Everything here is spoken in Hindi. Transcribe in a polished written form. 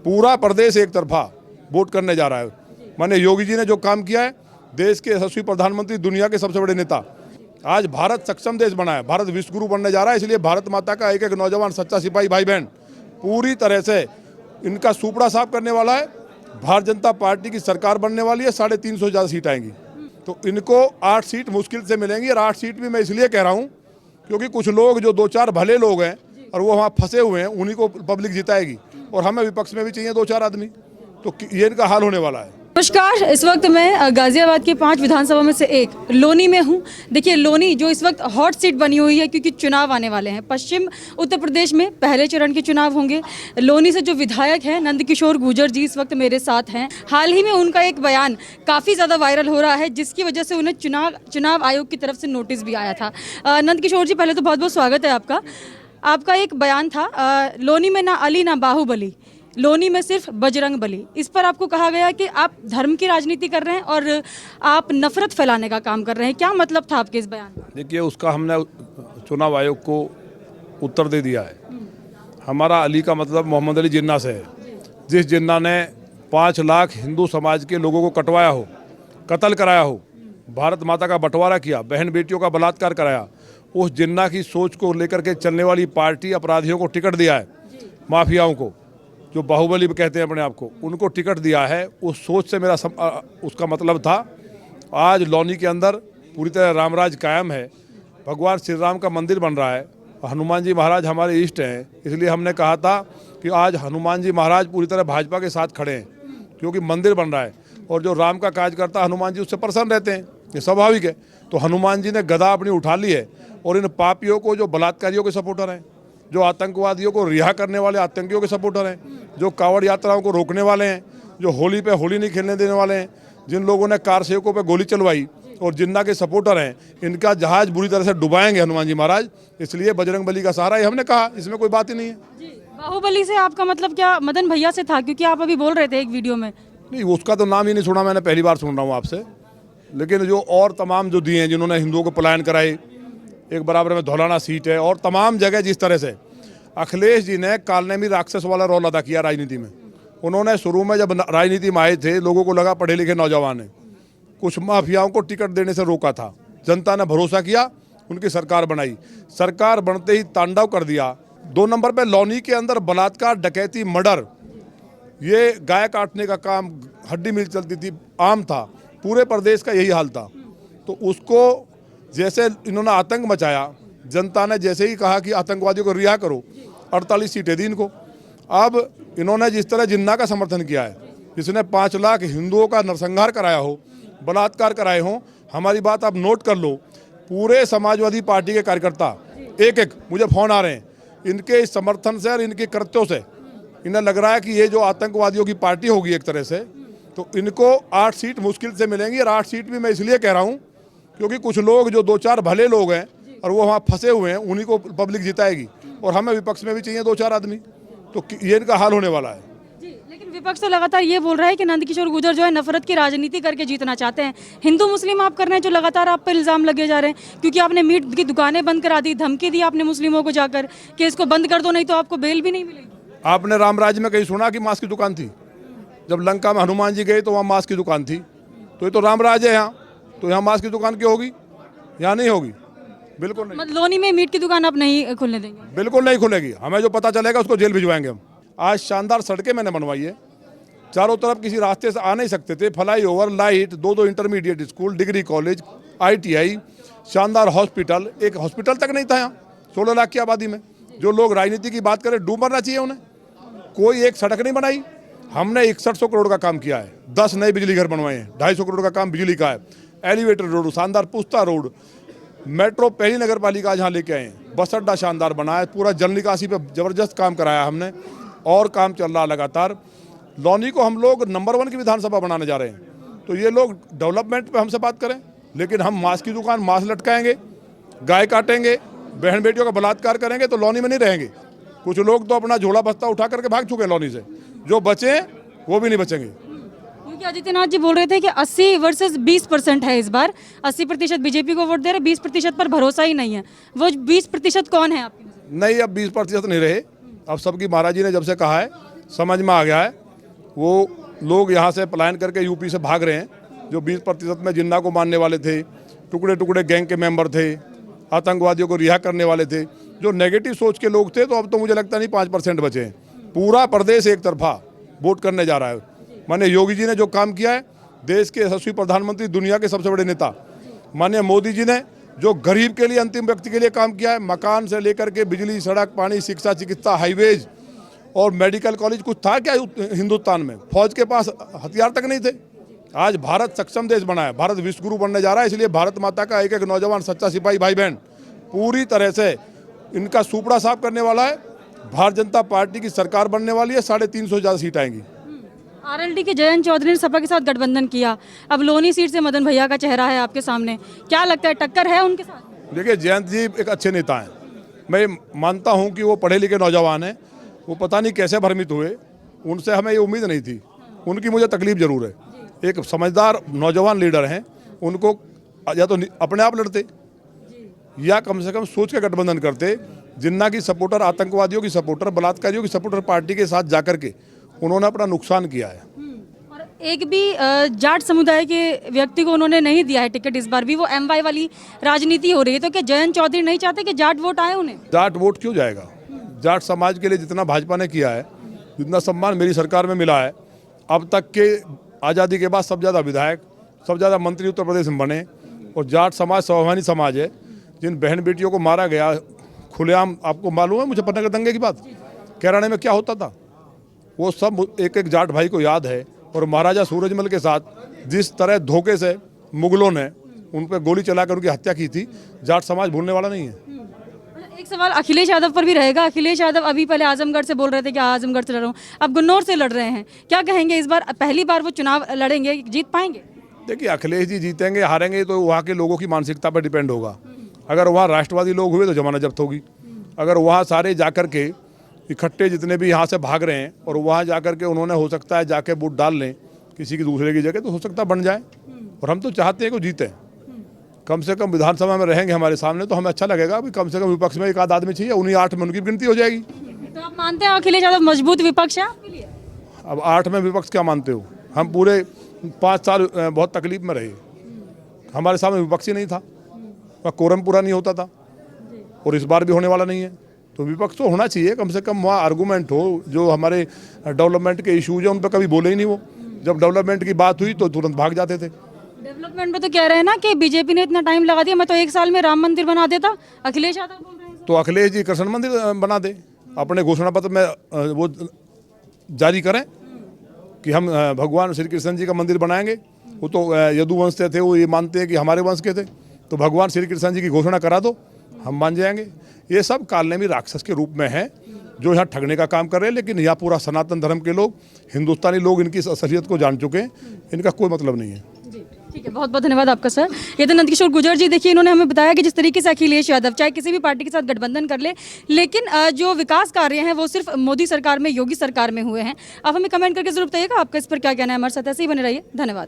पूरा प्रदेश एक तरफा वोट करने जा रहा है। माने योगी जी ने जो काम किया है, देश के यशस्वी प्रधानमंत्री, दुनिया के सबसे बड़े नेता, आज भारत सक्षम देश बना है, भारत विश्व गुरु बनने जा रहा है। इसलिए भारत माता का एक एक नौजवान सच्चा सिपाही भाई बहन पूरी तरह से इनका सुपड़ा साफ करने वाला है। भारतीय जनता पार्टी की सरकार बनने वाली है, 350 से ज़्यादा सीट आएंगी, तो इनको 8 सीट मुश्किल से मिलेंगी। और 8 सीट भी मैं इसलिए कह रहा हूँ क्योंकि कुछ लोग जो 2-4 भले लोग हैं और वो वहाँ फंसे हुए हैं, उन्हीं को पब्लिक जिताएगी। और हमें विपक्ष में भी चाहिए 2-4 आदमी, तो ये इनका हाल होने वाला है। नमस्कार, इस वक्त मैं गाजियाबाद के 5 विधानसभा में से एक लोनी में हूँ। देखिए, लोनी जो इस वक्त हॉट सीट बनी हुई है क्योंकि चुनाव आने वाले हैं। पश्चिम उत्तर प्रदेश में पहले चरण के चुनाव होंगे। लोनी से जो विधायक हैं नंदकिशोर गुर्जर जी इस वक्त मेरे साथ हैं। हाल ही में उनका एक बयान काफ़ी ज़्यादा वायरल हो रहा है, जिसकी वजह से उन्हें चुनाव आयोग की तरफ से नोटिस भी आया था। नंदकिशोर जी, पहले तो बहुत बहुत स्वागत है आपका। आपका एक बयान था, लोनी में ना अली ना बाहुबली, लोनी में सिर्फ बजरंग बली। इस पर आपको कहा गया कि आप धर्म की राजनीति कर रहे हैं और आप नफरत फैलाने का काम कर रहे हैं। क्या मतलब था आपके इस बयान का? देखिए, उसका हमने चुनाव आयोग को उत्तर दे दिया है। हमारा अली का मतलब मोहम्मद अली जिन्ना से है, जिस जिन्ना ने 5 लाख हिंदू समाज के लोगों को कटवाया हो, कत्ल कराया हो, भारत माता का बंटवारा किया, बहन बेटियों का बलात्कार कराया, उस जिन्ना की सोच को लेकर के चलने वाली पार्टी अपराधियों को टिकट दिया है, माफियाओं को, जो बाहुबली कहते हैं अपने आप को, उनको टिकट दिया है। उस सोच से मेरा उसका मतलब था। आज लौनी के अंदर पूरी तरह रामराज कायम है, भगवान श्री राम का मंदिर बन रहा है, हनुमान जी महाराज हमारे इष्ट हैं। इसलिए हमने कहा था कि आज हनुमान जी महाराज पूरी तरह भाजपा के साथ खड़े हैं, क्योंकि मंदिर बन रहा है और जो राम का काज करता हनुमान जी उससे प्रसन्न रहते हैं, ये स्वाभाविक है। तो हनुमान जी ने गदा अपनी उठा ली है और इन पापियों को, जो बलात्कारियों के सपोर्टर हैं, जो आतंकवादियों को रिहा करने वाले आतंकियों के सपोर्टर हैं, जो कावड़ यात्राओं को रोकने वाले हैं, जो होली पे होली नहीं खेलने देने वाले हैं, जिन लोगों ने कार सेवकों पे गोली चलवाई और जिन्ना के सपोर्टर हैं, इनका जहाज बुरी तरह से डुबाएंगे हनुमान जी महाराज। इसलिए बजरंग बली का सहारा, ये हमने कहा, इसमें कोई बात ही नहीं है। बाहुबली से आपका मतलब क्या मदन भैया से था? क्योंकि आप अभी बोल रहे थे एक वीडियो में। नहीं, उसका तो नाम ही नहीं सुना, मैंने पहली बार सुन रहा हूँ आपसे। लेकिन जो और तमाम जो दिए हैं, जिन्होंने हिंदुओं को पलायन कराई, एक बराबर में धौलाना सीट है और तमाम जगह जिस तरह से अखिलेश जी ने कालने में राक्षस वाला रोल अदा किया राजनीति में। उन्होंने शुरू में जब राजनीति में आए थे, लोगों को लगा पढ़े लिखे नौजवान हैं, कुछ माफियाओं को टिकट देने से रोका था, जनता ने भरोसा किया, उनकी सरकार बनाई। सरकार बनते ही तांडव कर दिया। 2 नंबर पे लौनी के अंदर बलात्कार, डकैती, मर्डर, ये गाय काटने का काम, हड्डी मिल चलती थी, आम था। पूरे प्रदेश का यही हाल था। तो उसको जैसे इन्होंने आतंक मचाया, जनता ने जैसे ही कहा कि आतंकवादियों को रिहा करो, 48 सीटें दी इनको। अब इन्होंने जिस तरह जिन्ना का समर्थन किया है, जिसने 5 लाख हिंदुओं का नरसंहार कराया हो, बलात्कार कराए हों, हमारी बात आप नोट कर लो, पूरे समाजवादी पार्टी के कार्यकर्ता एक मुझे फ़ोन आ रहे हैं, इनके समर्थन से और इनके कृत्यों से इन्हें लग रहा है कि ये जो आतंकवादियों की पार्टी होगी एक तरह से, तो इनको 8 सीट मुश्किल से मिलेंगी। और 8 सीट भी मैं इसलिए कह रहा हूँ क्योंकि कुछ लोग जो 2-4 भले लोग हैं और वो वहाँ फंसे हुए हैं, उन्हीं को पब्लिक जिताएगी। और हमें विपक्ष में भी चाहिए 2-4 आदमी, तो ये इनका हाल होने वाला है। लेकिन विपक्ष तो लगातार ये बोल रहा है कि नंदकिशोर गुर्जर जो है नफरत की राजनीति करके जीतना चाहते हैं। हिंदू मुस्लिम आप कर रहे हैं, जो लगातार आप पर इल्जाम लगे जा रहे हैं, क्योंकि आपने मीट की दुकानें बंद करा दी, धमकी दी आपने मुस्लिमों को जाकर कि इसको बंद कर दो, नहीं तो आपको बेल भी नहीं मिलेगी। आपने रामराज में कहीं सुना कि मांस की दुकान थी? जब लंका में हनुमान जी गए तो वहाँ मांस की दुकान थी। तो ये तो रामराज है यहाँ, तो यहाँ मांस की दुकान क्यों होगी? यहाँ नहीं होगी, बिल्कुल नहीं। मतलब लोनी में मीट की दुकान आप नहीं खुलने देंगे? बिल्कुल नहीं खुलेगी। हमें जो पता चलेगा उसको जेल भिजवाएंगे हम। आज शानदार सड़कें मैंने बनवाई है, चारों तरफ किसी रास्ते से आ नहीं सकते थे, fly over, light, 2 intermediate school, degree college, ITI, शानदार हॉस्पिटल, एक हॉस्पिटल तक नहीं था यहाँ 16 लाख की आबादी में। जो लोग राजनीति की बात करें, डूब मरना चाहिए उन्हें। कोई एक सड़क नहीं बनाई। हमने 6100 करोड़ का काम किया है, 10 नए बिजली घर बनवाए हैं, 250 करोड़ का काम बिजली का है, एलिवेटर रोड, शानदार पुस्ता रोड, मेट्रो पहली नगर पालिका जहाँ लेके आए हैं, बस अड्डा शानदार बना है, पूरा जल निकासी पे जबरदस्त काम कराया हमने और काम चल रहा लगातार। लौनी को हम लोग नंबर 1 की विधानसभा बनाने जा रहे हैं। तो ये लोग डेवलपमेंट पे हमसे बात करें, लेकिन हम मांस की दुकान, मांस लटकाएंगे, गाय काटेंगे, बहन बेटियों का बलात्कार करेंगे तो लौनी में नहीं रहेंगे। कुछ लोग तो अपना झोला बस्ता उठा करके भाग चुके हैं लौनी से, जो बचे वो भी नहीं बचेंगे। क्योंकि आदित्यनाथ जी बोल रहे थे कि 80 वर्सेस 20% है इस बार, 80% बीजेपी को वोट दे रहे, 20% पर भरोसा ही नहीं है। वो 20% कौन है आपकी? नहीं, अब 20% नहीं रहे। अब सबकी महाराज जी ने जब से कहा है, समझ में आ गया है। वो लोग यहाँ से पलायन करके यूपी से भाग रहे हैं, जो 20% में जिन्ना को मानने वाले थे, टुकड़े टुकड़े गैंग के मेंबर थे, आतंकवादियों को रिहा करने वाले थे, जो नेगेटिव सोच के लोग थे। तो अब तो मुझे लगता नहीं 5% बचे हैं। पूरा प्रदेश एक तरफा वोट करने जा रहा है। माननीय योगी जी ने जो काम किया है, देश के यशस्वी प्रधानमंत्री, दुनिया के सबसे बड़े नेता माननीय मोदी जी ने जो गरीब के लिए, अंतिम व्यक्ति के लिए काम किया है, मकान से लेकर के बिजली, सड़क, पानी, शिक्षा, चिकित्सा, हाईवेज और मेडिकल कॉलेज, कुछ था क्या हिंदुस्तान में? फौज के पास हथियार तक नहीं थे। आज भारत सक्षम देश बना है, भारत विश्व गुरु बनने जा रहा है। इसलिए भारत माता का एक एक नौजवान सच्चा सिपाही भाई बहन पूरी तरह से इनका सुपड़ा साफ करने वाला है। भारतीय जनता पार्टी की सरकार बनने वाली है, 350 से ज़्यादा सीट आएंगी। आरएलडी के जयंत चौधरी ने सपा के साथ गठबंधन किया, अब लोनी सीट से मदन भैया का चेहरा है आपके सामने, क्या लगता है टक्कर है उनके साथ? देखिए, जयंत जी एक अच्छे नेता हैं। मैं मानता हूं कि वो पढ़े लिखे नौजवान हैं। वो पता नहीं कैसे भ्रमित हुए, उनसे हमें ये उम्मीद नहीं थी। उनकी मुझे तकलीफ जरूर है। एक समझदार नौजवान लीडर हैं, उनको या तो अपने आप लड़ते या कम से कम सोच के गठबंधन करते। जिन्ना की सपोर्टर, आतंकवादियों की सपोर्टर, बलात्कारियों की सपोर्टर पार्टी के साथ जाकर के उन्होंने अपना नुकसान किया है। और एक भी जाट समुदाय के व्यक्ति को उन्होंने नहीं दिया है टिकट इस बार भी, वो एमवाई वाली राजनीति हो रही है। तो क्या जयंत चौधरी नहीं चाहते कि जाट वोट आए उन्हें? जाट वोट क्यों जाएगा? जाट समाज के लिए जितना भाजपा ने किया है, जितना सम्मान मेरी सरकार में मिला है, अब तक के आज़ादी के बाद सबसे ज़्यादा विधायक, सबसे ज़्यादा मंत्री उत्तर प्रदेश में बने। और जाट समाज स्वाभिमानी समाज है। जिन बहन बेटियों को मारा गया खुलेआम, आपको मालूम है मुजफ्फरनगर दंगे की बात, कैराने में क्या होता था, वो सब एक एक जाट भाई को याद है। और महाराजा सूरजमल के साथ जिस तरह धोखे से मुगलों ने उन पर गोली चलाकर उनकी हत्या की थी, जाट समाज भूलने वाला नहीं है। एक सवाल अखिलेश यादव पर भी रहेगा। अखिलेश यादव अभी पहले आजमगढ़ से बोल रहे थे कि आजमगढ़ से लड़ रहा हूँ, अब गुन्नौर से लड़ रहे हैं, क्या कहेंगे इस बार पहली बार वो चुनाव लड़ेंगे, जीत पाएंगे? देखिए, अखिलेश जी जीतेंगे हारेंगे तो वहाँ के लोगों की मानसिकता पर डिपेंड होगा। अगर वहाँ राष्ट्रवादी लोग हुए तो जमानत जब्त होगी। अगर वहाँ सारे जाकर के इकट्ठे जितने भी यहाँ से भाग रहे हैं और वहाँ जाकर के उन्होंने हो सकता है जाके वोट डाल लें किसी की दूसरे की जगह, तो हो सकता है बन जाए। और हम तो चाहते हैं कि जीते, कम से कम विधानसभा में रहेंगे हमारे सामने तो हमें अच्छा लगेगा। अभी कम से कम विपक्ष में एक आध आदमी चाहिए, उन्हीं 8 में उनकी गिनती हो जाएगी। तो आप मानते हैं अखिलेश यादव मजबूत विपक्ष है आपके लिए? अब 8 में विपक्ष क्या मानते हो? हम पूरे 5 साल बहुत तकलीफ में रहे, हमारे सामने विपक्ष ही नहीं था, कोरम पूरा नहीं होता था और इस बार भी होने वाला नहीं है। तो विपक्ष तो होना चाहिए, कम से कम वहाँ आर्गूमेंट हो। जो हमारे डेवलपमेंट के इश्यूज हैं उन पर कभी बोले ही नहीं वो। जब डेवलपमेंट की बात हुई तो तुरंत भाग जाते थे। डेवलपमेंट में तो कह रहे हैं ना कि बीजेपी ने इतना टाइम लगा दिया, मैं तो 1 साल में राम मंदिर बना देता, अखिलेश यादव बोल रहे हैं। तो अखिलेश जी कृष्ण मंदिर बना दे, अपने घोषणा पत्र में वो जारी करें कि हम भगवान श्री कृष्ण जी का मंदिर बनाएंगे। वो तो यदुवंश से थे, वो ये मानते हैं कि हमारे वंश के थे, तो भगवान श्री कृष्ण जी की घोषणा करा दो, हम मान जाएंगे। ये सब कालनेमी राक्षस के रूप में है जो यहाँ ठगने का काम कर रहे हैं। लेकिन यहाँ पूरा सनातन धर्म के लोग, हिंदुस्तानी लोग इनकी असलियत को जान चुके हैं, इनका कोई मतलब नहीं है। ठीक है, बहुत बहुत धन्यवाद आपका सर। ये तो नंदकिशोर गुर्जर जी, देखिए इन्होंने हमें बताया कि जिस तरीके से अखिलेश यादव चाहे किसी भी पार्टी के साथ गठबंधन कर ले, लेकिन जो विकास कार्य हैं वो सिर्फ मोदी सरकार में, योगी सरकार में हुए हैं। आप हमें कमेंट करके जरूर बताइएगा आपका इस पर क्या कहना है। हमारे साथ ऐसे ही बने रहिए, धन्यवाद।